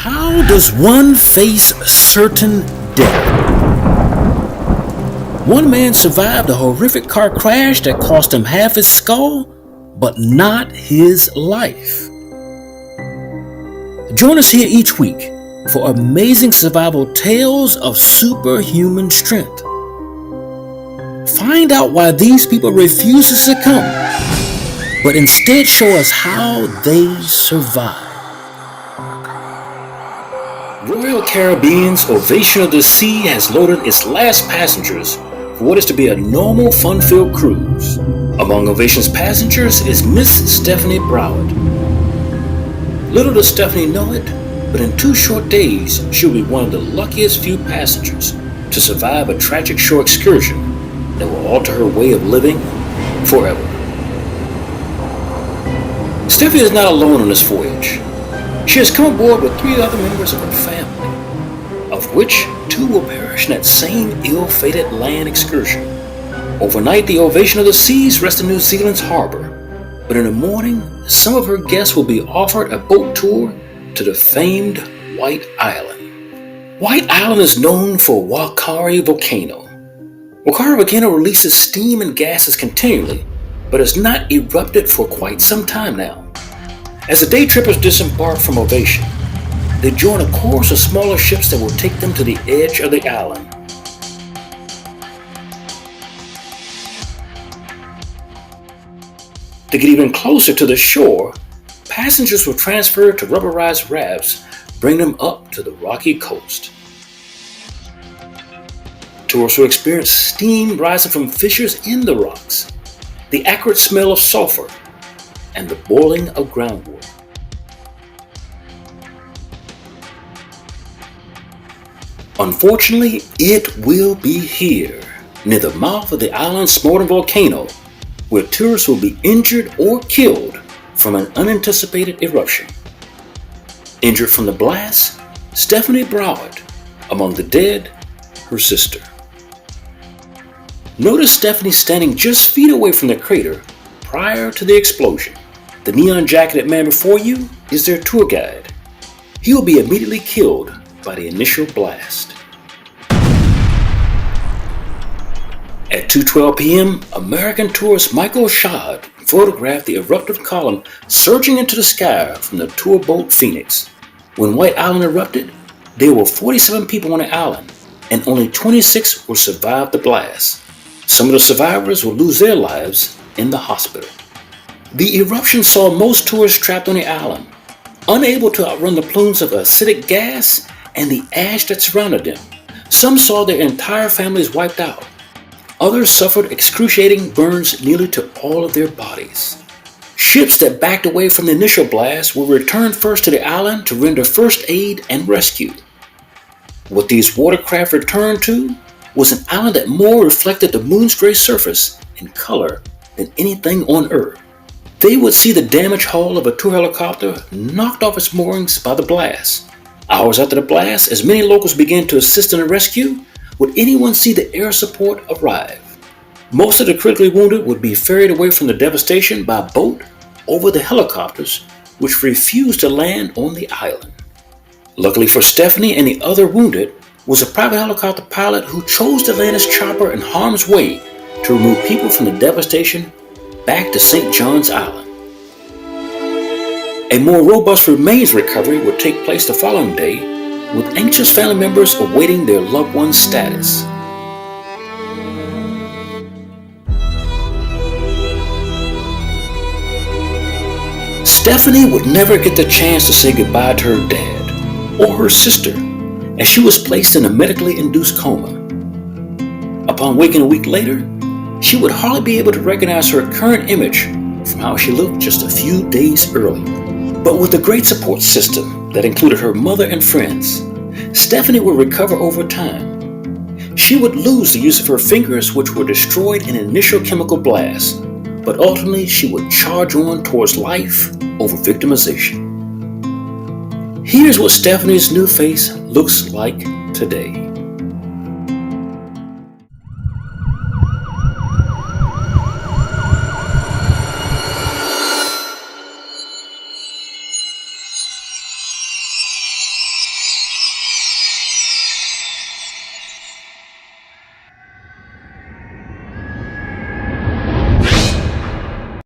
How does one face certain death? One man survived a horrific car crash that cost him half his skull, but not his life. Join us here each week for amazing survival tales of superhuman strength. Find out why these people refuse to succumb, but instead show us how they survive. Royal Caribbean's Ovation of the Sea has loaded its last passengers for what is to be a normal, fun-filled cruise. Among Ovation's passengers is Miss Stephanie Broward. Little does Stephanie know it, but in 2 short days, she'll be one of the luckiest few passengers to survive a tragic shore excursion that will alter her way of living forever. Stephanie is not alone on this voyage. She has come aboard with 3 other members of her family, of which 2 will perish in that same ill-fated land excursion. Overnight, the Ovation of the Seas rests in New Zealand's harbor, but in the morning, some of her guests will be offered a boat tour to the famed White Island. White Island is known for Wakari volcano. Wakari volcano releases steam and gases continually, but has not erupted for quite some time now. As the day trippers disembark from Ovation, they join a chorus of smaller ships that will take them to the edge of the island. To get even closer to the shore, passengers will transfer to rubberized rafts, bring them up to the rocky coast. Tourists will experience steam rising from fissures in the rocks, the acrid smell of sulfur, and the boiling of groundwater. Unfortunately, it will be here, near the mouth of the island's smoldering volcano, where tourists will be injured or killed from an unanticipated eruption. Injured from the blast, Stephanie Broward. Among the dead, her sister. Notice Stephanie standing just feet away from the crater prior to the explosion. The neon-jacketed man before you is their tour guide. He will be immediately killed by the initial blast. At 2:12 p.m., American tourist Michael Shad photographed the eruptive column surging into the sky from the tour boat Phoenix. When White Island erupted, there were 47 people on the island, and only 26 will survive the blast. Some of the survivors will lose their lives in the hospital. The eruption saw most tourists trapped on the island, unable to outrun the plumes of acidic gas and the ash that surrounded them. Some saw their entire families wiped out. Others suffered excruciating burns nearly to all of their bodies. Ships that backed away from the initial blast will return first to the island to render first aid and rescue. What these watercraft returned to was an island that more reflected the moon's gray surface in color than anything on Earth. They would see the damaged hull of a tour helicopter knocked off its moorings by the blast. Hours after the blast, as many locals began to assist in the rescue, would anyone see the air support arrive. Most of the critically wounded would be ferried away from the devastation by boat over the helicopters, which refused to land on the island. Luckily for Stephanie and the other wounded was a private helicopter pilot who chose to land his chopper in harm's way to remove people from the devastation back to St. John's Island. A more robust remains recovery would take place the following day, with anxious family members awaiting their loved one's status. Stephanie would never get the chance to say goodbye to her dad or her sister, as she was placed in a medically induced coma. Upon waking a week later, she would hardly be able to recognize her current image from how she looked just a few days earlier. But with a great support system that included her mother and friends, Stephanie would recover over time. She would lose the use of her fingers, which were destroyed in an initial chemical blast, but ultimately she would charge on towards life over victimization. Here's what Stephanie's new face looks like today.